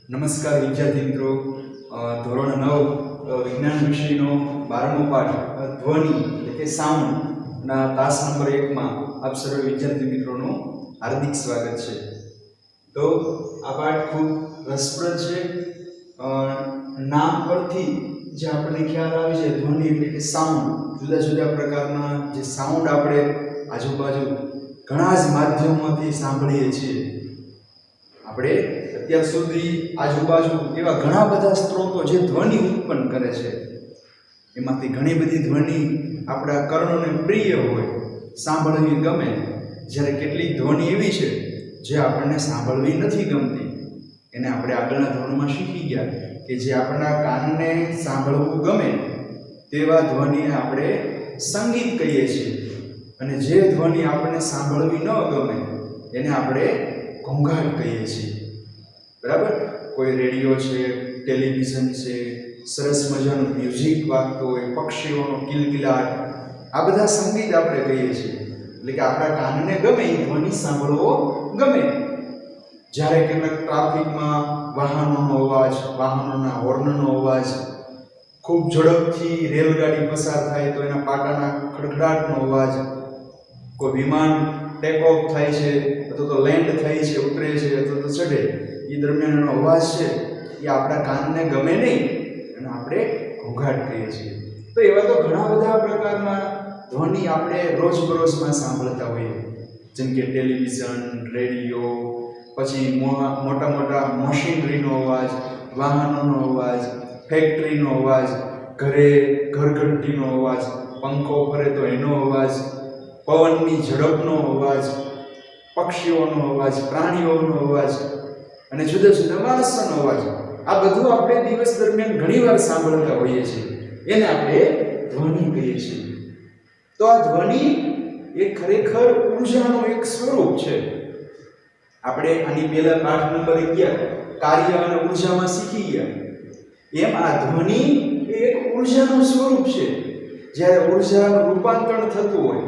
નમસ્કાર વિદ્યાર્થી મિત્રો, ધોરણ 9 વિજ્ઞાન વિષયનો 12મો પાઠ ધ્વનિ એટલે કે સાઉન્ડના તાસ નંબર 1 માં આપ સર્વ વિદ્યાર્થી મિત્રોનું હાર્દિક સ્વાગત છે। તો આ પાઠ ખૂબ રસપ્રદ છે। નામ પરથી જે આપણને ખ્યાલ આવે છે ધ્વનિ એટલે કે સાઉન્ડ, જુદા જુદા પ્રકારના જે સાઉન્ડ આપણે આજુબાજુ ઘણા જ માધ્યમોથી સાંભળીએ છીએ। આપણે અત્યાર સુધી આજુબાજુ એવા ઘણા બધા સ્ત્રોતો જે ધ્વનિ ઉત્પન્ન કરે છે, એમાંથી ઘણી બધી ધ્વનિ આપણા કર્ણોને પ્રિય હોય, સાંભળવી ગમે, જ્યારે કેટલીક ધ્વનિ એવી છે જે આપણને સાંભળવી નથી ગમતી। એને આપણે આગળના ધોરણમાં શીખી ગયા કે જે આપણા કાનને સાંભળવું ગમે તેવા ધ્વનિને આપણે સંગીત કહીએ છીએ, અને જે ધ્વનિ આપણને સાંભળવી ન ગમે એને આપણે ઘોંઘાટ કહીએ છીએ। બરાબર? કોઈ રેડિયો છે, ટેલિવિઝન છે, સરસ મજાનું મ્યુઝિક વાગતું હોય, પક્ષીઓનો કિલકિલાટ, આ બધા સંગીત આપણે કહીએ છીએ। એટલે કે આપણા કાનને ગમે એ ધ્વનિ સાંભળવો ગમે। જ્યારે કેટલાક ટ્રાફિકમાં વાહનોનો અવાજ, વાહનોના હોર્નનો અવાજ, ખૂબ ઝડપથી રેલગાડી પસાર થાય તો એના પાટાના ખડખડાટનો અવાજ, કોઈ વિમાન ટેક ઓફ થાય છે અથવા તો લેન્ડ થાય છે, ઉતરે છે અથવા તો ચઢે, એ દરમિયાનનો અવાજ છે એ આપણા કાનને ગમે નહીં અને આપણે ઘોંઘાટ કહીએ છીએ। તો એવા તો ઘણા બધા પ્રકારના ધ્વનિ આપણે રોજબરોજમાં સાંભળતા હોઈએ, જેમ કે ટેલિવિઝન, રેડિયો, પછી મોટા મોટા મશીનરીનો અવાજ, વાહનોનો અવાજ, ફેક્ટરીનો અવાજ, ઘરઘંટીનો અવાજ, પંખો ફરે તો એનો અવાજ, પવનની ઝડપનો અવાજ, પક્ષીઓનો અવાજ, પ્રાણીઓનો અવાજ અને જુદા જુદા માણસોનો અવાજ, આ બધું આપણે દિવસ દરમિયાન ઘણીવાર સાંભળતા હોઈએ છીએ, એને આપણે ધ્વનિ કહીએ છીએ। તો આ ધ્વનિ એ ખરેખર ઉર્જાનું એક સ્વરૂપ છે। આપણે આની પહેલા પાઠ નંબર 11 કાર્ય અને ઉર્જામાં શીખી ગયા, એમ આ ધ્વનિ એ એક ઉર્જાનું સ્વરૂપ છે। જ્યારે ઉર્જાનું રૂપાંતરણ થતું હોય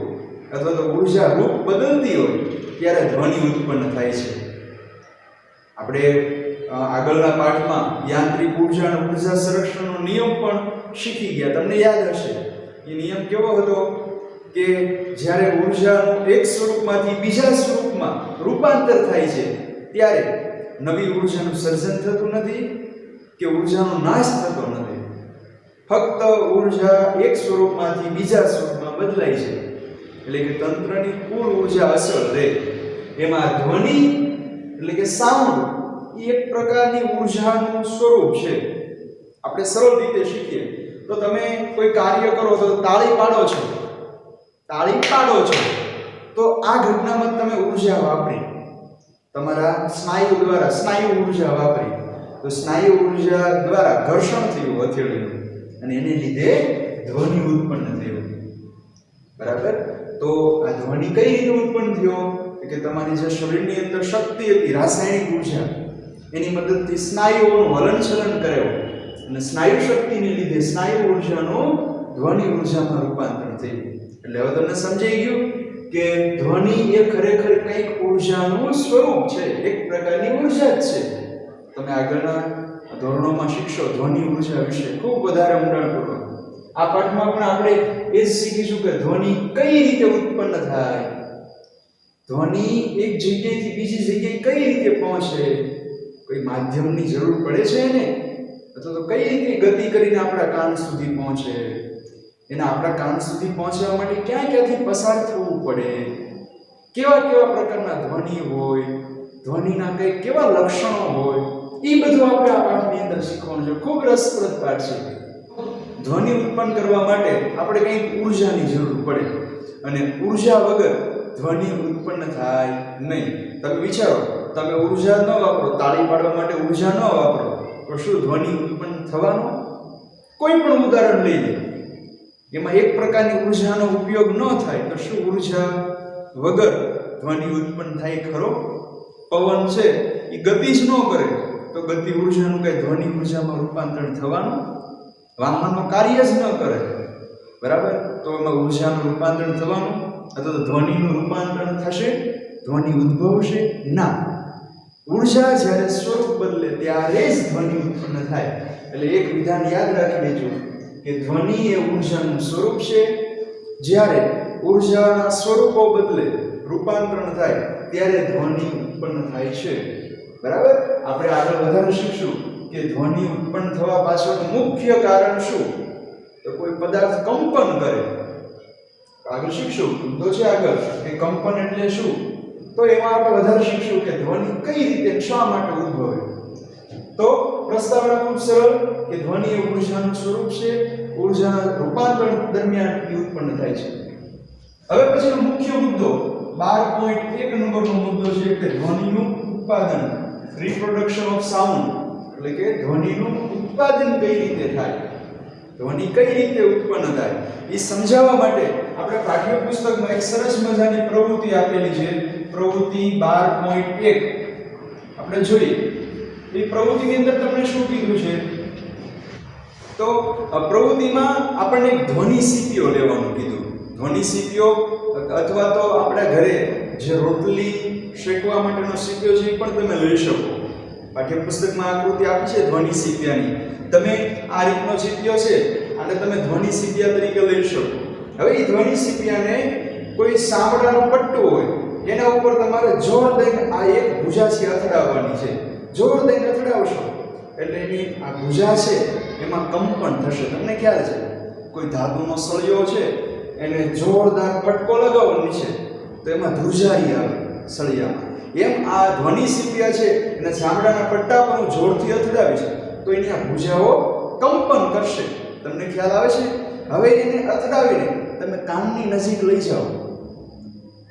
અથવા તો ઉર્જા રૂપ બદલતી હોય ત્યારે ધ્વનિ ઉત્પન્ન થાય છે। આપણે આગળના પાઠમાં યાંત્રિક ઉર્જા અને ઉર્જા સંરક્ષણનો નિયમ પણ શીખી ગયા, તમને યાદ હશે। એ નિયમ કેવો હતો કે જ્યારે ઉર્જાનું એક સ્વરૂપમાંથી બીજા સ્વરૂપમાં રૂપાંતર થાય છે ત્યારે નવી ઉર્જાનું સર્જન થતું નથી કે ઉર્જાનો નાશ થતો નથી, ફક્ત ઉર્જા એક સ્વરૂપમાંથી બીજા સ્વરૂપમાં બદલાય છે। એટલે કે તંત્રની કુલ ઉર્જા અસર રહે। એમાં ધ્વનિ એટલે કે સાઉન્ડ એ એક પ્રકારની ઉર્જાનું સ્વરૂપ છે। આપણે સરળ રીતે શીખીએ તો તમે કોઈ કાર્ય કરો તો તાળી પાડો છો, તો આ ઘટનામાં તમે ઉર્જા વાપરી, તમારા સ્નાયુ દ્વારા સ્નાયુ ઉર્જા વાપરી, તો સ્નાયુ ઉર્જા દ્વારા ઘર્ષણ થયું હથેળીનું અને એને લીધે ધ્વનિ ઉત્પન્ન થયો। બરાબર? તો આ ધ્વનિ કઈ રીતે ઉત્પન્ન થયો કે તમારી જે શરીરની અંદર શક્તિ હતી, રાસાયણિક ઉર્જા, એની મદદથી સ્નાયુઓનું હલનચલન કર્યો અને સ્નાયુ શક્તિને લીધે સ્નાયુ ઉર્જાનું ધ્વનિ ઉર્જામાં રૂપાંતર થયું। એટલે હવે તમને સમજાઈ ગયું કે ધ્વનિ એ ખરેખર કંઈક ઉર્જાનું સ્વરૂપ છે, એક પ્રકારની ઉર્જા જ છે। તમે આગળના ધોરણોમાં શીખશો ધ્વનિ ઉર્જા વિશે ખૂબ વધારે ઊંડાણપૂર્વક। આ પાઠમાં પણ આપણે એ જ શીખીશું કે ધ્વનિ કઈ રીતે ઉત્પન્ન થાય, ધ્વનિ એક જગ્યાએથી બીજી જગ્યાએ કઈ રીતે પહોંચે, કોઈ માધ્યમની જરૂર પડે છે એને, અથવા તો કઈ રીતે ગતિ કરીને આપણા કાન સુધી પહોંચે, એને આપણા કાન સુધી પહોંચવા માટે ક્યાં ક્યાંથી પસાર થવું પડે, કેવા કેવા પ્રકારના ધ્વનિ હોય, ધ્વનિના કઈ કેવા લક્ષણો હોય, એ બધું આપણે આ પાઠની અંદર શીખવાનું છે। ખૂબ રસપ્રદ પાઠ છે। ધ્વનિ ઉત્પન્ન કરવા માટે આપણે કંઈક ઉર્જાની જરૂર પડે અને ઉર્જા વગર ધ્વનિ ઉત્પન્ન થાય નહીં। તમે વિચારો, તમે ઉર્જા ન વાપરો, તાળી પાડવા માટે ઉર્જા ન વાપરો તો શું ધ્વનિ ઉત્પન્ન થવાનો? કોઈ પણ ઉદાહરણ લઈ લે, એમાં એક પ્રકારની ઉર્જાનો ઉપયોગ ન થાય તો શું ઉર્જા વગર ધ્વનિ ઉત્પન્ન થાય ખરો? પવન છે એ ગતિ જ ન કરે તો ગતિ ઉર્જાનું કઈ ધ્વનિ ઉર્જામાં રૂપાંતરણ થવાનું? વાહનનો કાર્ય જ ન કરે, બરાબર? તો એમાં ઉર્જાનું રૂપાંતરણ થવાનું અથવા તો ધ્વનિનું રૂપાંતરણ થશે, ધ્વનિ ઉદ્ભવશે? ના, ઉર્જા જ્યારે સ્વરૂપ બદલે ત્યારે જ ધ્વનિ ઉત્પન્ન થાય. એટલે એક વિધાન યાદ રાખી લેજો કે ધ્વનિ એ ઉર્જાનું સ્વરૂપ છે. જ્યારે ઉર્જાના સ્વરૂપો બદલે રૂપાંતરણ થાય ત્યારે ધ્વનિ ઉત્પન્ન થાય છે. બરાબર? આપણે આગળ વધારે શીખશું કે ધ્વનિ ઉત્પન્ન થવા પાછળનું મુખ્ય કારણ શું. તો કોઈ પદાર્થ કંપન કરે, આગળ શીખશું. તો છે આગળ કે કંપન એટલે શું, તો એમાં આપણે વધારે શીખશું કે ધ્વનિ કઈ રીતે શા માટે ઉદ્ભવે. તો પ્રસ્તાવના ખૂબ સરળ કે ધ્વનિ એ ઉર્જાનું સ્વરૂપ છે. ઉર્જાના રૂપાંતરણ દરમિયાન ઉત્પન્ન થાય છે. હવે પછીનો મુખ્ય મુદ્દો 12.1 નંબરનો મુદ્દો છે કે ધ્વનિનું ઉત્પાદન, રિપ્રોડક્શન ઓફ સાઉન્ડ. એટલે કે ધ્વનિનું ઉત્પાદન કઈ રીતે થાય, ધ્વનિ કઈ રીતે ઉત્પન્ન થાય એ સમજાવવા માટે આપણે પાઠ્યપુસ્તકમાં એક સરસ મજાની પ્રવૃત્તિ આપેલી છે. પ્રવૃત્તિ 12.1 આપણે જોઈએ. એ પ્રવૃત્તિની અંદર તમને શું કીધું છે, તો પ્રવૃત્તિમાં આપણને એક ધ્વનિ સીપીઓ લેવાનું કીધું. ધ્વનિ સીપીઓ અથવા તો આપણા ઘરે જે રોટલી શેકવા માટેનો સીપીઓ છે એ પણ તમે લઈ શકો. પાઠ્યપુસ્તકમાં આકૃતિ આપી છે ધ્વનિ સીપિયાની. તમે આ રીતનો સીપિયો છે અને તમે ધ્વનિ સીપિયા તરીકે લઈ શકો. હવે એ ધ્વનિ સીપિયાને કોઈ સાંભળાનો પટ્ટો હોય એના ઉપર તમારે જોર દઈને આ એક ભુજા છે અથડાવવાની છે. જોર દઈને અથડાવશો એટલે એની આ ભુજા છે એમાં કંપન થશે. તમને ખ્યાલ છે, કોઈ ધાતુનો સળિયો છે એને જોરદાર ફટકો લગાવવાની છે તો એમાં ધ્રુજારી આવે સળિયામાં. એમ આ ધ્વનિ સીપિયા છે એને ચામડાના પટ્ટા પર જોરથી અથડાવે છે તો એની આ ભુજાઓ કંપન કરશે. તમને ખ્યાલ આવે છે? હવે એને અથડાવીને તમે કાનની નજીક લઈ જાઓ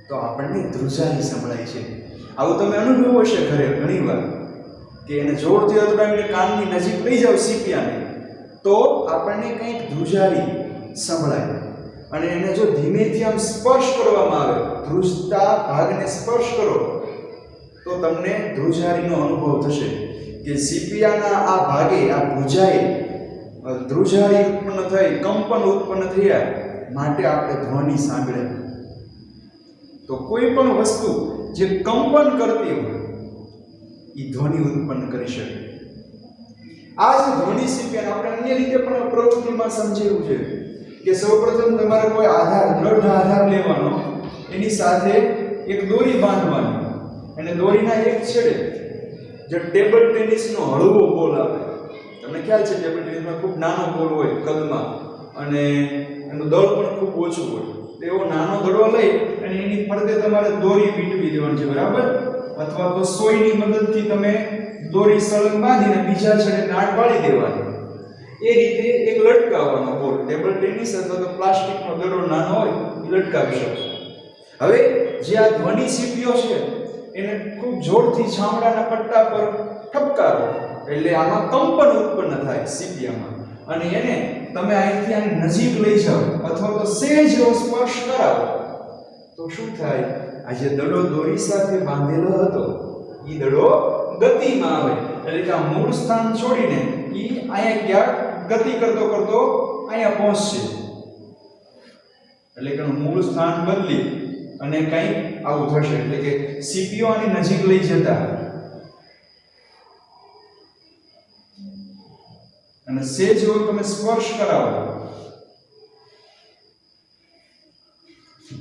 તો આપણને ધ્રુજારી સંભળાય છે. આવું તમે અનુભવ્યું હશે ઘરે ઘણીવાર કે એને જોરથી અથડાવીને કાનની નજીક લઈ જાઓ સીપિયાને તો આપણને કંઈક ધ્રુજારી સંભળાય. અને એને જો ધીમેથી આમ સ્પર્શ કરવામાં આવે, ધ્રુજતા ભાગને સ્પર્શ કરો તો તમને ધ્રુજારીનો અનુભવ થશે કે સીપિયાના આ ભાગે, આ ભુજાએ ધ્રુજારી ઉત્પન્ન થઈ, કંપન ઉત્પન્ન થયા માટે આપણે ધ્વનિ સાંભળ્યા. તો કોઈ પણ વસ્તુ જે કંપન કરતી હોય એ ધ્વનિ ઉત્પન્ન કરી શકે. આ જે ધ્વનિ સીપિયા આપણે અન્ય રીતે પણ પ્રવૃત્તિમાં સમજાવ્યું છે કે સૌપ્રથમ તમારે કોઈ આધાર, દ્રઢ આધાર લેવાનો, એની સાથે એક દોરી બાંધવાની અને દોરીના એક છેડે જે ટેબલ ટેનિસનો હળવો બોલ આવે. તમને ખ્યાલ છે ટેબલ ટેનિસમાં ખૂબ નાનો બોલ હોય કદમાં અને એનું દળ પણ ખૂબ ઓછું હોય. એવો નાનો દડો લઈ અને એની ફરતે તમારે દોરી વીંટવી દેવાની છે. બરાબર? અથવા તો સોયની મદદથી તમે દોરી સળંગ બાંધીને બીજા છેડે ગાંઠ વાળી દેવાની. એ રીતે એક લટકાવવાનો બોલ, ટેબલ ટેનિસ અથવા તો પ્લાસ્ટિકનો દડો નાનો હોય એ લટકાવી શકો. હવે જે આ ધ્વનિ સીપીઓ છે એને ખૂબ જોરથી ચામડાના પટ્ટા પર ઠપકારો એટલે આમાં કંપન ઉત્પન્ન થાય સીપિયામાં. અને એને તમે અહીંથી આની નજીક લઈ જાઓ અથવા તો સહેજ સ્પર્શ કરાવો તો શું થાય, આ જે દડો દોરી સાથે બાંધેલો હતો એ દડો ગતિમાં આવે. એટલે કે આ મૂળ સ્થાન છોડીને એ અહીંયા ક્યાંક ગતિ કરતો કરતો અહીંયા પહોંચશે. એટલે કે મૂળ સ્થાન બદલી અને કંઈક આવું થશે. એટલે કે સીપીઓ આની નજીક લઈ જતા અને સહેજ એવો તમે સ્પર્શ કરાવો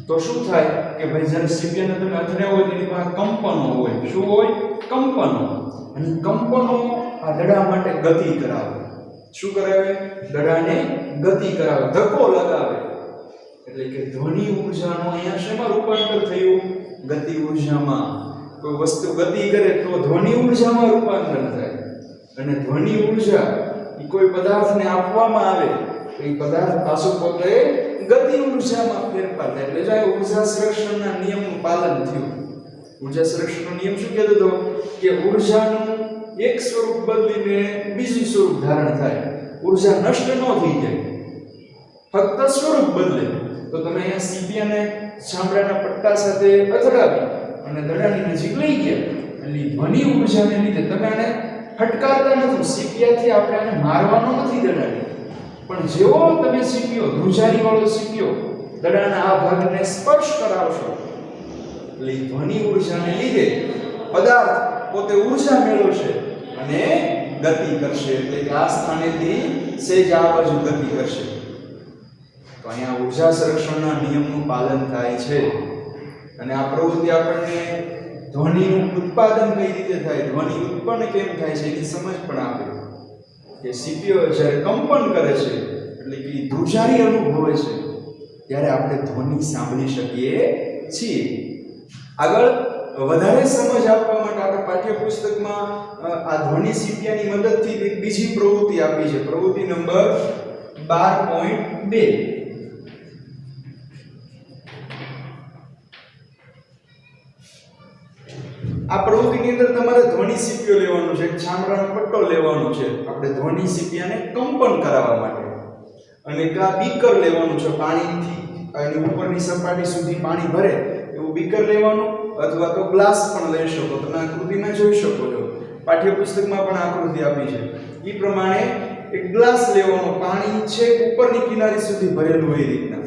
તો શું થાય કે ભાઈ જ્યારે સીપિયાને તમે અથડાવો હોય તેની પાસે કંપનો હોય. શું હોય? કંપનો. અને કંપનો આ દડા માટે ગતિ કરાવે. શું કરાવે? દડાને ગતિ કરાવે, ધક્કો લગાવે. એટલે કે ધ્વનિ ઉર્જાનો અહીંયા શેમાં રૂપાંતર થયું? ગતિ ઉર્જામાં. કોઈ વસ્તુ ગતિ કરે તો ધ્વનિ ઉર્જામાં રૂપાંતર થાય. અને ધ્વનિ ઉર્જા એ કોઈ પદાર્થને આપવામાં આવે તો એ પદાર્થ પાછો પોતે ગતિ ઉર્જામાં ફેરફાર થાય. એટલે જો ઉર્જા સંરક્ષણના નિયમનું પાલન થયું. ઉર્જા સંરક્ષણનો નિયમ શું કહેતો હતો કે ઉર્જાનું એક સ્વરૂપ બદલીને બીજું સ્વરૂપ ધારણ થાય. ઉર્જા નષ્ટ ન થઈ જાય, ફક્ત સ્વરૂપ બદલે. તો તમે અહીંયા સીપિયાને ચામડાના પટ્ટા સાથે અથડાવી અને દડાની નજીક લઈ ગયા એટલે ધ્વનિ ઉર્જાને લીધે તમે આને ફટકારતા નથી. સીપિયાથી આપણે આને મારવાનો નથી દડાને, પણ જેવો તમે સીપિયો, ધ્રુજારી વાળો સીપિયો દડાના આ ભાગને સ્પર્શ કરાવશો એટલે ધ્વનિ ઉર્જાને લીધે પદાર્થ પોતે ઊર્જા મેળવશે અને ગતિ કરશે, એટલે કે આ સ્થાનેથી સેજ આ બાજુ ગતિ કરશે. તો અહીંયા ઊર્જા સંરક્ષણના નિયમનું પાલન થાય છે. અને આ પ્રવૃત્તિ આપણને ધ્વનિનું ઉત્પાદન કઈ રીતે થાય, ધ્વનિ ઉત્પન્ન કેમ થાય છે એની સમજ પણ આપે કે સીપીઓ જ્યારે કંપન કરે છે એટલે કે ધ્રુજારી અનુભવે છે ત્યારે આપણે ધ્વનિ સાંભળી શકીએ છીએ. આગળ વધારે સમજ આપવા માટે આપણે પાઠ્યપુસ્તકમાં આ ધ્વનિ સીપિયાની મદદથી એક બીજી પ્રવૃત્તિ આપી છે, પ્રવૃત્તિ નંબર 12.2. આ પ્રવૃત્તિની અંદર તમારે ધ્વનિ સીપિયો લેવાનો છે, ચામડાનો પટ્ટો લેવાનો છે આપણે ધ્વનિ સીપિયાને કંપન કરાવવા માટે, અને કા બીકર લેવાનું છે, પાણીથી એની ઉપરની સપાટી સુધી પાણી ભરે એવું બીકર લેવાનું, અથવા તો ગ્લાસ પણ લઈ શકો. તમે આકૃતિમાં જોઈ શકો છો, પાઠ્યપુસ્તકમાં પણ આકૃતિ આપી છે એ પ્રમાણે એક ગ્લાસ લેવાનો, પાણી છે ઉપરની કિનારી સુધી ભરેલું હોય એ રીતના.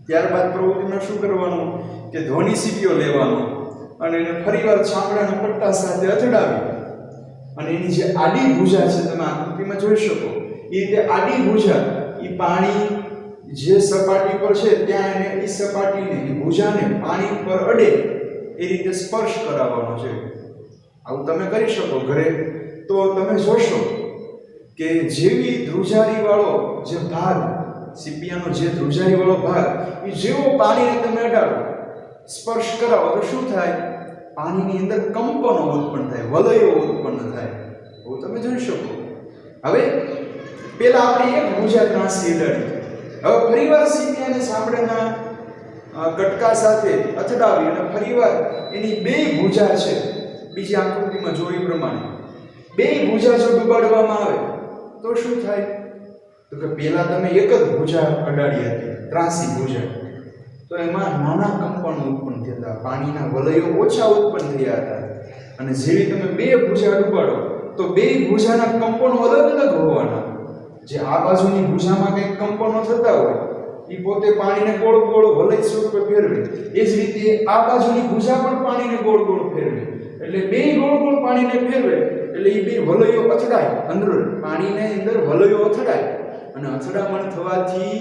ત્યારબાદ પ્રવૃત્તિમાં શું કરવાનું કે ધ્વનિ સીપિયો લેવાનો અને એને ફરીવાર ચામડાના પટ્ટા સાથે અથડાવી અને એની જે આડી ભુજા છે તમે આકૃતિમાં જોઈ શકો એ રીતે આડી ભુજા એ પાણી જે સપાટી પર છે ત્યાં એને એ સપાટીને એ ભુજાને પાણી પર અડે એ રીતે સ્પર્શ કરાવવાનો છે. આવું તમે કરી શકો ઘરે. તો તમે જોશો કે જેવી ધ્રુજારી વાળો જે ભાગ, સીપિયાનો જે ધ્રુજારી વાળો ભાગ એ જેવો પાણીને તમે અડાડો, સ્પર્શ કરાવો તો શું થાય, પાણીની અંદર કંપનો ઉત્પન્ન થાય, વલયો ઉત્પન્ન થાય. એવું તમે જોઈ શકો. હવે પેલા આપણે એક ભુજા ત્રાંસી અડાડી, હવે ફરીવાર સીપિયાને ચામડાના કટકા સાથે અથડાવી અને ફરીવાર એની બે ભુજા છે બીજી આકૃતિમાં જોઈ પ્રમાણે બે ભુજા જો ડુબાડવામાં આવે તો શું થાય, તો કે પહેલા તમે એક જ ભુજા અડાડી હતી, ત્રાંસી ભુજા, તો એમાં નાના કંપનો ઉત્પન્ન થતા, પાણીના વલયો ઓછા ઉત્પન્ન થયા હતા. અને જેવી તમે બે ભુજા ડુબાડો તો બે ભુજાના કંપનો અલગ અલગ હોવાના. જે આ બાજુની ભુજામાં કંઈક કંપનો થતા હોય એ પોતે પાણીને ગોળ ગોળ વલય સ્વરૂપે ફેરવે, એ જ રીતે આ બાજુની ભુજા પણ પાણીને ગોળ ગોળ ફેરવે, એટલે બે ગોળ ગોળ પાણીને ફેરવે એટલે એ બે વલયો અથડાય, અંદર પાણીને અંદર વલયો અથડાય અને અથડામણ થવાથી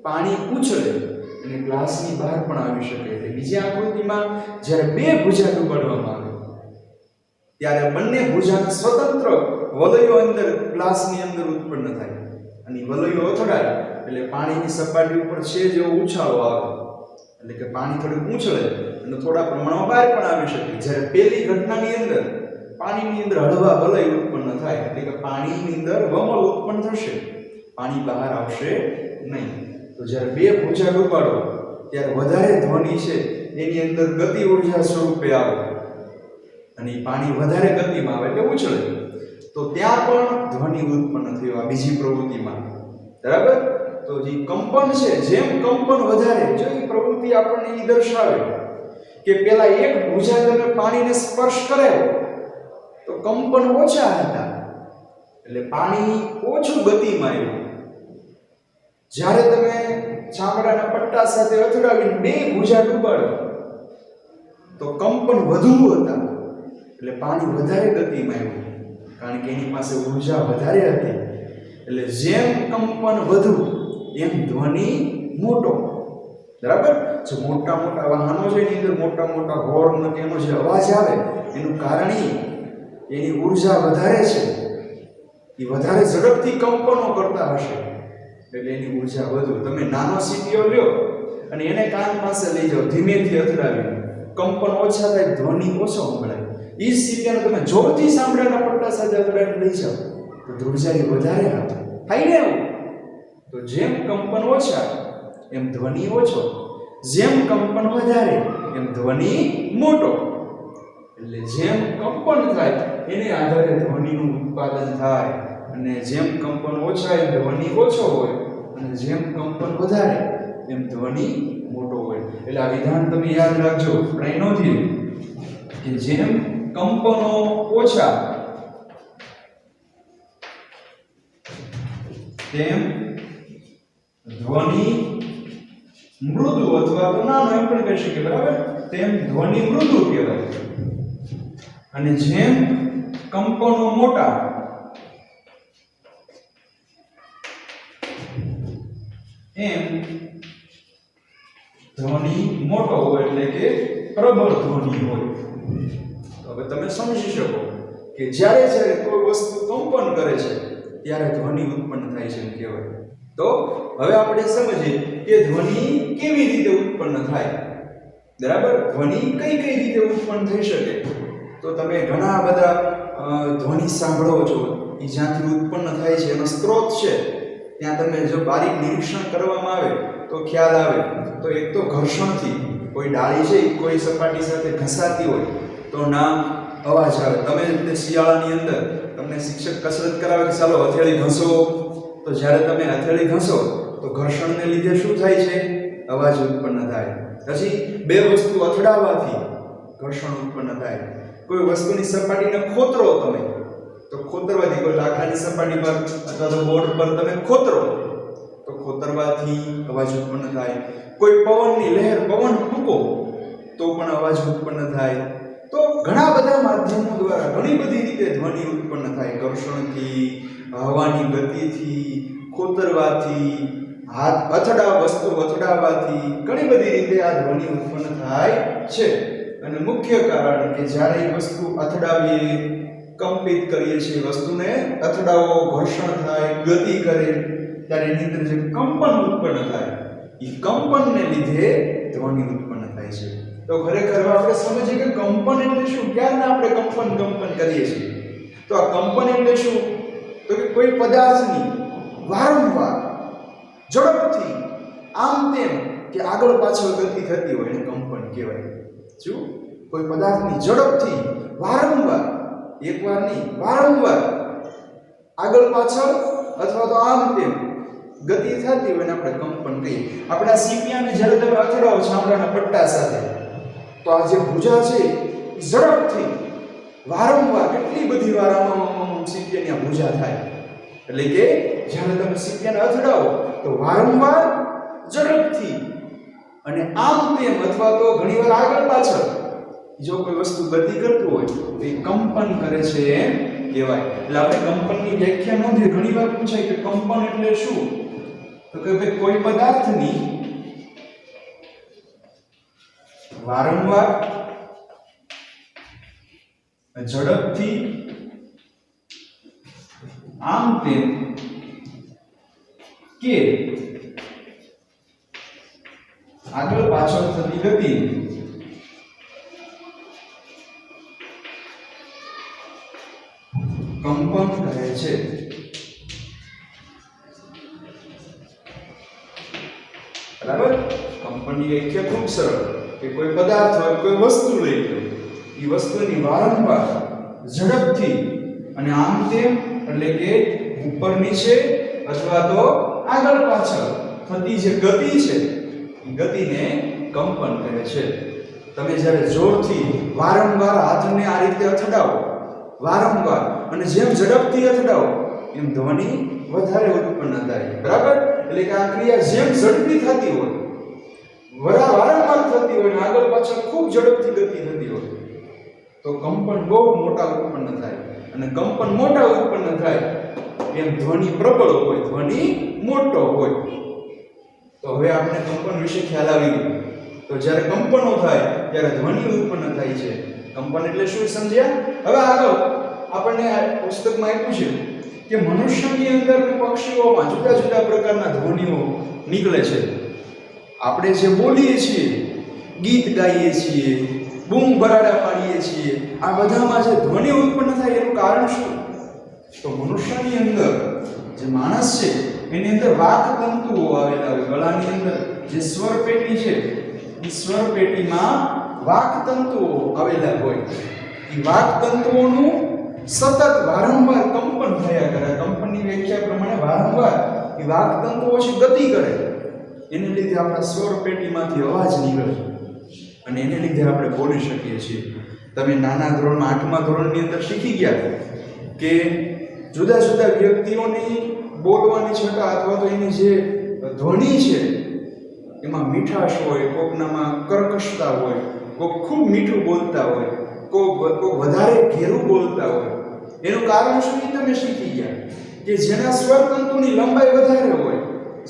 પાણી ઉછળે અને ગ્લાસની બહાર પણ આવી શકે. એટલે બીજી આકૃતિમાં જ્યારે બે ભુજા ડુબાડવામાં આવે ત્યારે બંને ભુજાના સ્વતંત્ર વલયો અંદર ગ્લાસની અંદર ઉત્પન્ન થાય અને વલયો અથડાય એટલે પાણીની સપાટી ઉપર છે જેવો ઉછાળો આવે, એટલે કે પાણી થોડું ઉછળે અને થોડા પ્રમાણમાં બહાર પણ આવી શકે. જ્યારે પહેલી ઘટનાની અંદર પાણીની અંદર હળવા વલય ઉત્પન્ન થાય એટલે કે પાણીની અંદર વમળ ઉત્પન્ન થશે, પાણી બહાર આવશે નહીં. તો જ્યારે બે ભુજા ડૂબાડો ત્યારે વધારે ધ્વનિ છે એની અંદર ગતિ ઊર્જા સ્વરૂપે આવે અને પાણી વધારે ગતિમાં આવે એટલે ઉછળે. તો ત્યાં પણ ધ્વનિ ઉત્પન્ન થયો આ બીજી પ્રવૃત્તિમાં. બરાબર. તો જે કંપન છે, જેમ કંપન વધારે, જો એ પ્રવૃત્તિ આપણને એ દર્શાવે કે પેલા એક ભુજા તમે પાણીને સ્પર્શ કરાયો તો કંપન ઓછા હતા એટલે પાણી ઓછું ગતિમાં આવ્યું. જ્યારે તમે ચામડાના પટ્ટા સાથે અથડાવીને બે ભુજા ડૂબાડો તો કંપન વધુ હતા એટલે પાણી વધારે ગતિમાં આવ્યું, કારણ કે એની પાસે ઊર્જા વધારે હતી. એટલે જેમ કંપન વધુ એમ ધ્વનિ મોટો. બરાબર. જો મોટા મોટા વાહનો છે એની અંદર મોટા મોટા હોર્ન કે એનો જે અવાજ આવે એનું કારણ એની ઊર્જા વધારે છે, એ વધારે ઝડપથી કંપનો કરતા હશે એટલે એની ઊર્જા વધુ. તમે નાનો સીપીઓ લ્યો અને એને કાન પાસે લઈ જાઓ, ધીમેથી અથડાવી, કંપન ઓછા થાય, ધ્વનિ ઓછો સંભળાય. એ સીપીઓને તમે જોરથી ચામડાના પટ્ટા સાથે અથડાવીને લઈ જાઓ તો ધ્રુજારી વધારે થાય ને. એવું તો જેમ કંપન ઓછા એમ ધ્વનિ ઓછો, જેમ કંપન વધારે એમ ધ્વનિ મોટો. એટલે જેમ કંપન થાય એને આધારે ધ્વનિનું ઉત્પાદન થાય, અને જેમ કંપન ઓછા એમ ધ્વનિ ઓછો હોય, અને જેમ કંપન વધારે એમ ધ્વનિ મોટો હોય. એટલે આ વિધાન તમે યાદ રાખજો. આપણે નોંધીએ કે જેમ કંપનો ઓછા તેમ ધ્વનિ મૃદુ અથવા તો નાનો એમ પણ કહી શકીએ. બરાબર. તેમ ધ્વનિ મૃદુ કહેવાય. અને જેમ કંપનો મોટા એમ ધ્વનિ મોટો હોય એટલે કે પ્રબળ ધ્વનિ હોય. તો હવે તમે સમજી શકો કે જ્યારે જ્યારે કોઈ વસ્તુ કંપન કરે છે ત્યારે ધ્વનિ ઉત્પન્ન થાય છે એમ કહેવાય. તો હવે આપણે સમજીએ કે ધ્વનિ કેવી રીતે ઉત્પન્ન થાય. બરાબર, ધ્વનિ કઈ કઈ રીતે ઉત્પન્ન થઈ શકે. તો તમે ઘણા બધા ધ્વનિ સાંભળો છો, એ જ્યાંથી ઉત્પન્ન થાય છે એનો સ્ત્રોત છે ત્યાં તમે જો બારીક નિરીક્ષણ કરવામાં આવે તો ખ્યાલ આવે. તો એક તો ઘર્ષણથી, કોઈ ડાળી છે કોઈ સપાટી સાથે ઘસાતી હોય તો ના અવાજ આવે. તમે તે શિયાળાની અંદર તમને શિક્ષક કસરત કરાવે કે ચાલો હથેળી ઘસો, તો જ્યારે તમે હથેળી ઘસો તો ઘર્ષણને લીધે શું થાય છે? અવાજ ઉત્પન્ન થાય. પછી બે વસ્તુ અથડાવવાથી ઘર્ષણ ઉત્પન્ન થાય. કોઈ વસ્તુની સપાટીને ખોતરો તમે, તો ખોતરવાથી કોઈ લાકડાની સપાટી પર અથવા તો બોર્ડ પર તમે ખોતરો તો ખોતરવાથી અવાજ ઉત્પન્ન થાય. કોઈ પવનની લહેર, પવન ફૂંકો તો પણ અવાજ ઉત્પન્ન થાય. તો ઘણા બધા માધ્યમો દ્વારા ઘણી બધી રીતે ધ્વનિ ઉત્પન્ન થાય. ઘર્ષણથી, હવાની ગતિથી, ખોતરવાથી, હાથ વસ્તુ અથડાવવાથી, ઘણી બધી રીતે આ ધ્વનિ ઉત્પન્ન થાય છે. અને મુખ્ય કારણ કે જ્યારે એ વસ્તુ અથડાવીએ, કંપિત કરીએ છીએ, વસ્તુને અથડાવો, ઘર્ષણ થાય, ગતિ કરે, ત્યારે એની અંદર જે કંપન ઉત્પન્ન થાય, એ કંપનને લીધે ધ્વનિ ઉત્પન્ન થાય છે. તો ખરેખર આપણે સમજીએ કે કંપન એટલે શું. ક્યારના આપણે કંપન કરીએ છીએ. તો આ કંપન એટલે શું? તો કે કોઈ પદાર્થની વારંવાર ઝડપથી આમ તેમ કે આગળ પાછળ ગતિ થતી હોય એને કંપન કહેવાય. શું? કોઈ પદાર્થની ઝડપથી વારંવાર, એકવાર નહીં વારંવાર આગળ પાછળ અથવા તો આમ તેમ ગતિ થતી હોય ને આપણે કંપન કહીએ. આપણે આ સીપિયાને જ્યારે તમે અથડાવો ચામડાના પટ્ટા સાથે, તો આ જે ભુજા છે ઝડપથી વારંવાર, કેટલી બધી વાર આમાં સીપિયાની આ ભુજા થાય. એટલે કે જ્યારે તમે સીપિયાને અથડાવો તો વારંવાર, ઝડપથી અને આમ તેમ અથવા તો ઘણીવાર આગળ પાછળ જો કોઈ વસ્તુ ગતિ કરતું હોય તો એ કંપન કરે છે એમ કહેવાય. એટલે આપણે કંપનની વ્યાખ્યા નોંધીએ. ઘણીવાર પૂછાય કે કંપન એટલે શું? તો કે ભાઈ કોઈ પદાર્થની વારંવાર, ઝડપથી, આમ તેમ કે આગળ પાછળ થતી ગતિ કંપન કહે છે. બરાબર, કંપનની વ્યાખ્યા ખૂબ સરળ કે કોઈ પદાર્થ હોય, કોઈ વસ્તુ લઈ લો, એ વસ્તુની વારંવાર, ઝડપથી અને આમ તેમ એટલે કે ઉપર નીચે અથવા તો આગળ પાછળ થતી જે ગતિ છે એ ગતિને કંપન કહે છે. તમે જ્યારે જોરથી વારંવાર હાથને આ રીતે અથડાવો, વારંવાર અને જેમ ઝડપથી અથડાવો એમ ધ્વનિ વધારે ઉત્પન્ન થાય. બરાબર, એટલે કે આ ક્રિયા જેમ ઝડપી થતી હોય, વારંવાર થતી હોય, આગળ પાછળ ખૂબ ઝડપથી ગતિ થતી હોય તો કંપન બહુ મોટા ઉત્પન્ન થાય. અને કંપન મોટા ઉત્પન્ન થાય એમ ધ્વનિ પ્રબળ હોય, ધ્વનિ મોટો હોય. તો હવે આપણે કંપન વિશે ખ્યાલ આવી ગયો. તો જ્યારે કંપનો થાય ત્યારે ધ્વનિ ઉત્પન્ન થાય છે. કંપન એટલે શું સમજ્યા? હવે આગળ આપણને આ પુસ્તકમાં આપ્યું છે કે મનુષ્યની અંદર અને પક્ષીઓમાં જુદા જુદા પ્રકારના ધ્વનિઓ નીકળે છે. આપણે જે બોલીએ છીએ, ગીત ગાઈએ છીએ, બૂમ બરાડા પાડીએ છીએ, આ બધામાં જે ધ્વનિ ઉત્પન્ન થાય એનું કારણ શું? તો મનુષ્યની અંદર જે માણસ છે એની અંદર વાક તંતુઓ આવેલા હોય. ગળાની અંદર જે સ્વર પેટી છે એ સ્વર પેટીમાં વાક તંતુઓ આવેલા હોય. એ વાક તંતુઓનું સતત વારંવાર કંપન થયા કરે. કંપનની વ્યાખ્યા પ્રમાણે વારંવાર એ વાક તંતુઓ છે ગતિ કરે, એને લીધે આપણા સ્વર પેટીમાંથી અવાજ નીકળે અને એને લીધે આપણે બોલી શકીએ છીએ. તમે નાના ધોરણમાં 8મા ધોરણની અંદર શીખી ગયા કે જુદા જુદા વ્યક્તિઓની બોલવાની છટા અથવા તો એની જે ધ્વનિ છે એમાં મીઠાશ હોય, કોકનામાં કર્કશતા હોય, કોક ખૂબ મીઠું બોલતા હોય. કોઈ વધારે ઘેરું બોલતા હોય, એનું કારણ શું એ તમે શીખી ગયા કે જેના સ્વર તંતુની લંબાઈ વધારે હોય,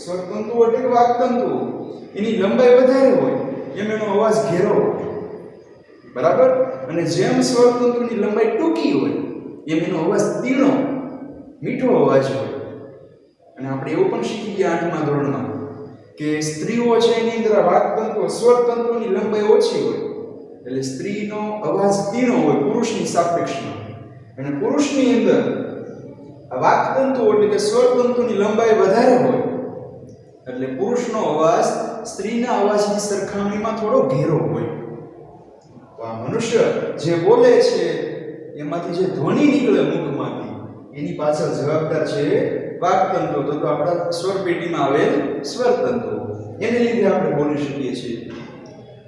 સ્વર તંતુ એટલે કે વાક તંતુ એની લંબાઈ વધારે હોય એમ એનો અવાજ ઘેરો, બરાબર? અને જેમ સ્વર તંતુની લંબાઈ ટૂંકી હોય એમ એનો અવાજ તીણો મીઠો અવાજ હોય. અને આપણે એવું પણ શીખી ગયા 8મા ધોરણમાં કે સ્ત્રીઓ છે એની અંદર વાક તંતુ સ્વર તંતુની લંબાઈ ઓછી હોય, એટલે સ્ત્રીનો અવાજ તીણો હોય પુરુષની સાપેક્ષમાં, અને પુરુષની અંદર વાક તંતુ એટલે કે સ્વર તંતુની લંબાઈ વધારે હોય એટલે પુરુષનો અવાજ સ્ત્રીના અવાજની સરખામણીમાં થોડો ઘેરો હોય. તો આ મનુષ્ય જે બોલે છે એમાંથી જે ધ્વનિ નીકળે મુખમાંથી એની પાછળ જવાબદાર છે વાક તંતુ, તો આપણા સ્વર પેટીમાં આવેલ સ્વર તંતુ, એને લીધે આપણે બોલી શકીએ છીએ.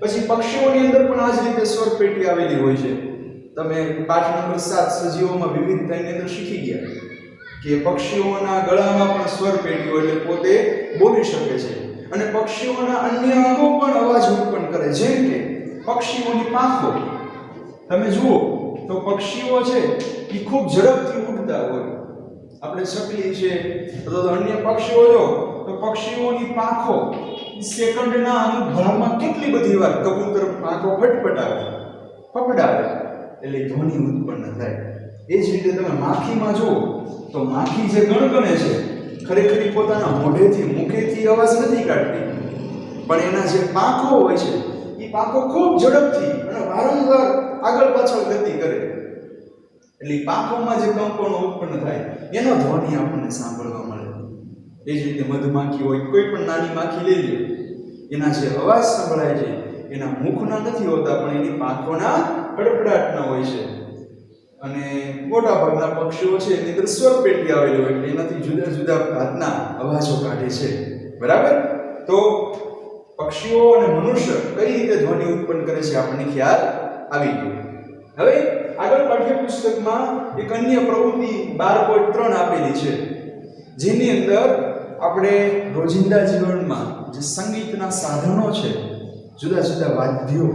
પછી પક્ષીઓની અંદર પણ આ જ રીતે સ્વર પેટી આવેલી હોય છે. તમે પાઠ નંબર 7 સજીવોમાં વિવિધતાની અંદર શીખી ગયા કે પક્ષીઓના ગળામાં પણ સ્વર પેટીઓ એટલે પોતે બોલી શકે છે, અને પક્ષીઓના અન્ય અંગો પણ અવાજ ઉત્પન્ન કરે, જેમ કે પક્ષીઓની પાંખો. તમે જુઓ તો પક્ષીઓ છે એ ખૂબ ઝડપથી ઉડતા હોય, આપણે ચકલી છે અથવા અન્ય પક્ષીઓ જો તો પક્ષીઓની પાંખો સેકન્ડના અમુક ભાગમાં કેટલી બધી વાર કબૂતર પાંખો ફફડાવે એટલે ધ્વનિ ઉત્પન્ન થાય. એ જ રીતે તમે માખીમાં જુઓ તો માખી જે ગણગણે છે ખરેખર પોતાના મોઢેથી મુખેથી અવાજ નથી કાઢતી, પણ એના જે પાંખો હોય છે એ પાંખો ખૂબ ઝડપથી અને વારંવાર આગળ પાછળ ગતિ કરે એટલે પાંખોમાં જે કંપનો ઉત્પન્ન થાય એનો ધ્વનિ આપણને સાંભળવા મળે. એ જ રીતે મધમાખી હોય, કોઈ પણ નાની માખી લઈ લો, એના જે અવાજ સંભળાય છે એના મુખના નથી હોતા પણ એની પાંખોના ફડફડાટના હોય છે. અને મોટા ભાગના પક્ષીઓ છે એની અંદર સ્વર પેટી આવેલી હોય એટલે એનાથી જુદા જુદા ભાતના અવાજો કાઢે છે, બરાબર? તો પક્ષીઓ અને મનુષ્ય કઈ રીતે ધ્વનિ ઉત્પન્ન કરે છે આપણને ખ્યાલ આવી ગયો. હવે આગળ પાઠ્યપુસ્તકમાં એક અન્ય પ્રવૃત્તિ 12.3 આપેલી છે, જેની અંદર આપણે રોજિંદા જીવનમાં જે સંગીતના સાધનો છે, જુદા જુદા વાદ્યો,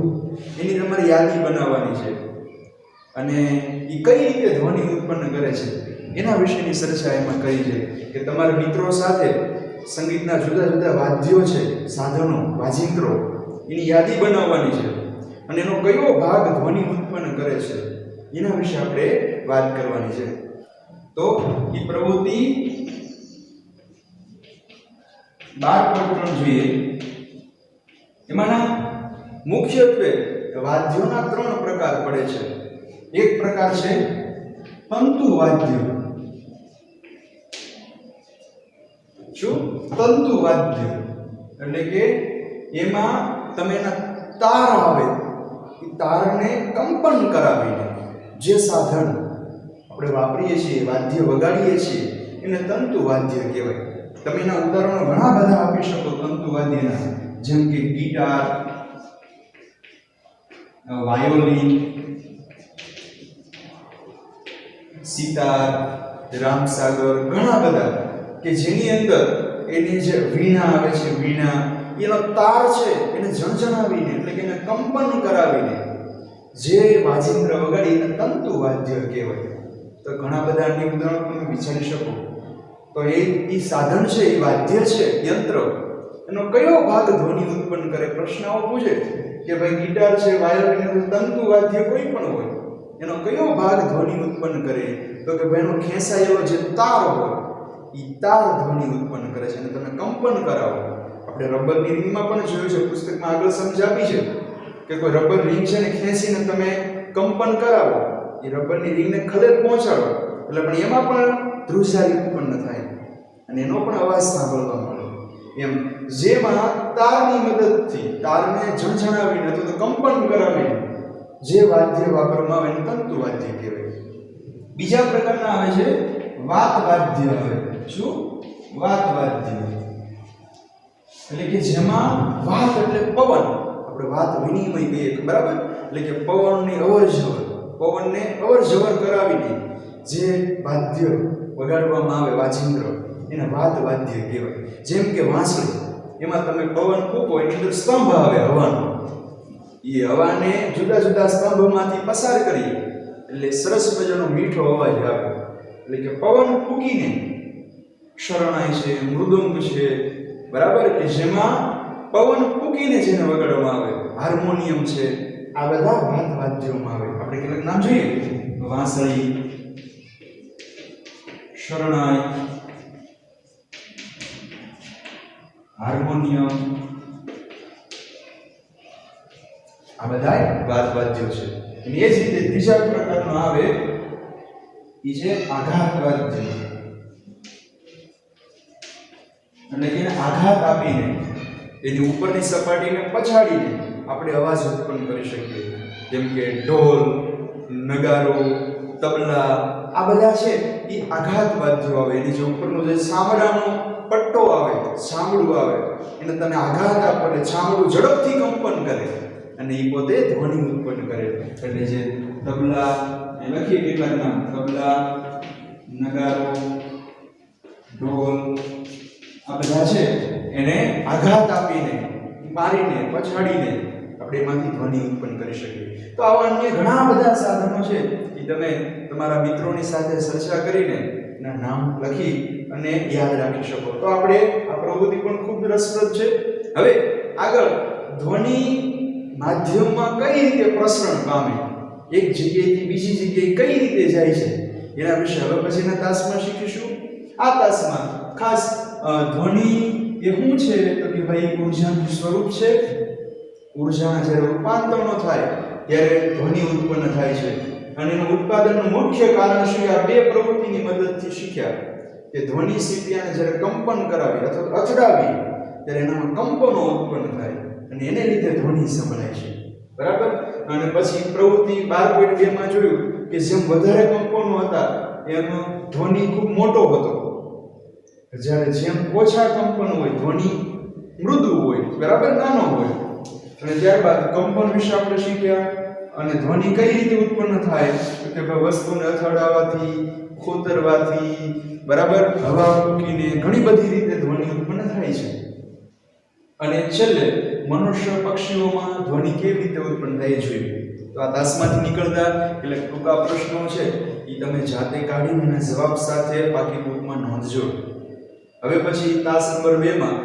એની તમારે યાદી બનાવવાની છે અને એ કઈ રીતે ધ્વનિ ઉત્પન્ન કરે છે એના વિશેની ચર્ચા એમાં કરી છે કે તમારા મિત્રો સાથે સંગીતના જુદા જુદા વાદ્યો છે, સાધનો, વાજિંત્રો, એની યાદી બનાવવાની છે અને એનો કયો ભાગ ધ્વનિ ઉત્પન્ન કરે છે એના વિશે આપણે વાત કરવાની છે. તો એ પ્રવૃત્તિ 12.3 જોઈએ. એમાંના મુખ્યત્વે વાદ્યોના 3 પ્રકાર પડે છે. એક પ્રકાર છે તંતુ વાદ્ય. શું? તંતુ વાદ્ય એટલે કે એમાં તમે એના તાર આવે એ તારને કંપન કરાવીને જે સાધન આપણે વાપરીએ છીએ, વાદ્ય વગાડીએ છીએ, એને તંતુ વાદ્ય કહેવાય. તમે એના ઉદાહરણો ઘણા બધા આપી શકો તંતુ વાદ્યના, જેમ કે ગિટાર, વાયોલિન, સિતાર, રામસાગર, ઘણા બધા કે જેની અંદર એની જે વીણા આવે છે, વીણા એનો તાર છે એને ઝણઝણાવીને એટલે કે એને કંપન કરાવીને જે વાજિંત્ર વગાડી એને તંતુ વાદ્ય કહેવાય. તો ઘણા બધા અન્ય ઉદાહરણો તમે વિચારી શકો. તો એ સાધન છે, એ વાદ્ય છે, યંત્ર, એનો કયો ભાગ ધ્વનિ ઉત્પન્ન કરે? પ્રશ્ન આવો પૂછે કે ભાઈ ગિટાર છે, વાયોલિન, તંતુ વાદ્ય કોઈ પણ હોય, એનો કયો ભાગ ધ્વનિ ઉત્પન્ન કરે? તો કે ભાઈ એનો ખેંચાયેલો જે તાર હોય એ તાર ધ્વનિ ઉત્પન્ન કરે છે અને તમે કંપન કરાવો. આપણે રબરની રિંગમાં પણ જોયું છે, પુસ્તકમાં આગળ સમજ આપી છે કે કોઈ રબર રિંગ છે ને ખેંચીને તમે કંપન કરાવો, એ રબરની રિંગને ખલેલ પહોંચાડો એટલે પણ એમાં પણ ધ્રુજારી ઉત્પન્ન થાય અને એનો પણ અવાજ સાંભળવા મળે. એમ જેમાં તારની મદદથી તારને ઝણઝણાવીને અથવા તો કંપન કરાવીને જે વાદ્ય વાપરવામાં આવે એને તંતુ વાદ્ય કહેવાય. બીજા પ્રકારના આવે છે વાત વાદ્ય. આવે શું? વાત વાદ્ય એટલે કે જેમાં વાત એટલે પવન, આપણે વાત વિનિમય કહીએ, બરાબર? એટલે કે પવનની અવરજવર, પવનને અવરજવર કરાવીને જે વાદ્ય વગાડવામાં આવે, વાજિંત્ર, એને વાત વાદ્ય કહેવાય. જેમ કે વાંસળી, એમાં તમે પવન ફૂંકો એની અંદર સ્તંભ આવે હવાનો, એ એ હવાને જુદા જુદા સ્તંભમાંથી પસાર કરી એટલે સરસ મજાનો મીઠો અવાજ આવે. એટલે કે પવન ફૂંકીને શરણાઈ છે, મૃદંગ છે, બરાબર, કે જેમાં પવન ફૂંકીને જેને વગાડવામાં આવે, હાર્મોનિયમ છે, આ બધા વાદ્યોમાં આવે. આપણે કેટલાક નામ જોઈએ: વાંસળી, શરણાઈ, હાર્મોનિયમ, આ બધા વાદ્યો છે. અને એ જ રીતે ત્રીજા પ્રકારનો આવે એ છે આઘાત વાદ્ય. એટલે કે આઘાત આપીને એની ઉપરની સપાટીને પછાડીને આપણે અવાજ ઉત્પન્ન કરી શકીએ. જેમ કે ઢોલ, નગારો, તબલા, આ બધા છે એ આઘાત વાદ્યો આવે. એની જે ઉપરનો જે સાંભળાનો પટ્ટો આવે, સાંભળું આવે, એને તમે આઘાત આપો એટલે સાંભળું ઝડપથી કંપન કરે અને એ પોતે ધ્વનિ ઉત્પન્ન કરે. એટલે જે તબલા, એ લખીએ કેટલાક નામ: તબલા, નગારો, ઢોલ, આ બધા છે એને આઘાત આપીને, મારીને, પછાડીને આપણે એમાંથી ધ્વનિ ઉત્પન્ન કરી શકીએ. તો આવા અન્ય ઘણા બધા સાધનો છે એ તમે તમારા મિત્રોની સાથે ચર્ચા કરીને એના નામ લખી અને યાદ રાખી શકો. તો આપણે આ પ્રવૃત્તિ પણ ખૂબ રસપ્રદ છે. હવે આગળ ધ્વનિ માધ્યમમાં કઈ રીતે પ્રસરણ પામે, એક જગ્યાએથી બીજી જગ્યાએ કઈ રીતે જાય છે, એના વિશે હવે પછીના તાસમાં શીખીશું. આ તાસમાં ખાસ ધ્વનિ એ શું છે તો કે ભાઈ ઊર્જાનું સ્વરૂપ છે. ઊર્જાના જ્યારે રૂપાંતરણો થાય ત્યારે ધ્વનિ ઉત્પન્ન થાય છે અને એનું ઉત્પાદનનું મુખ્ય કારણ શું? આ બે પ્રવૃત્તિની મદદથી શીખ્યા કે ધ્વનિ સીપિયાને જ્યારે કંપન કરાવી અથવા અથડાવી ત્યારે એનામાં કંપનો ઉત્પન્ન થાય અને એને લીધે ધ્વનિ સંભળાય છે. બરાબર. અને પછી પ્રવૃત્તિ 12.2 માં જોયું કે જેમ વધારે કંપનો હતા એમ ધ્વનિ ખૂબ મોટો હતો, જ્યારે જેમ ઓછા કંપન હોય ધ્વનિ મૃદુ હોય, બરાબર, નાનો હોય. અને ત્યારબાદ કંપન વિશે આપણે શીખ્યા અને ધ્વનિ કઈ રીતે ઉત્પન્ન થાય કે વસ્તુને અથડાવવાથી, ખોતરવાથી, બરાબર, હવા ફૂંકીને ઘણી બધી રીતે ધ્વનિ ઉત્પન્ન થાય છે. અને છેલ્લે મનુષ્ય પક્ષીઓમાં ધ્વનિ કેવી રીતે ઉત્પન્ન થાય જોઈએ. તો આ તાસમાંથી નીકળતા એટલે ટૂંકા પ્રશ્નો છે એ તમે જાતે કાઢીને એના જવાબ સાથે પાકી બુકમાં નોંધજો. હવે પછી તાસ નંબર 2 માં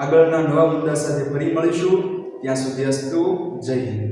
આગળના નવા મુદ્દા સાથે ફરી મળીશું. ત્યાં સુધી અસ્તુ. જય હિન્દ.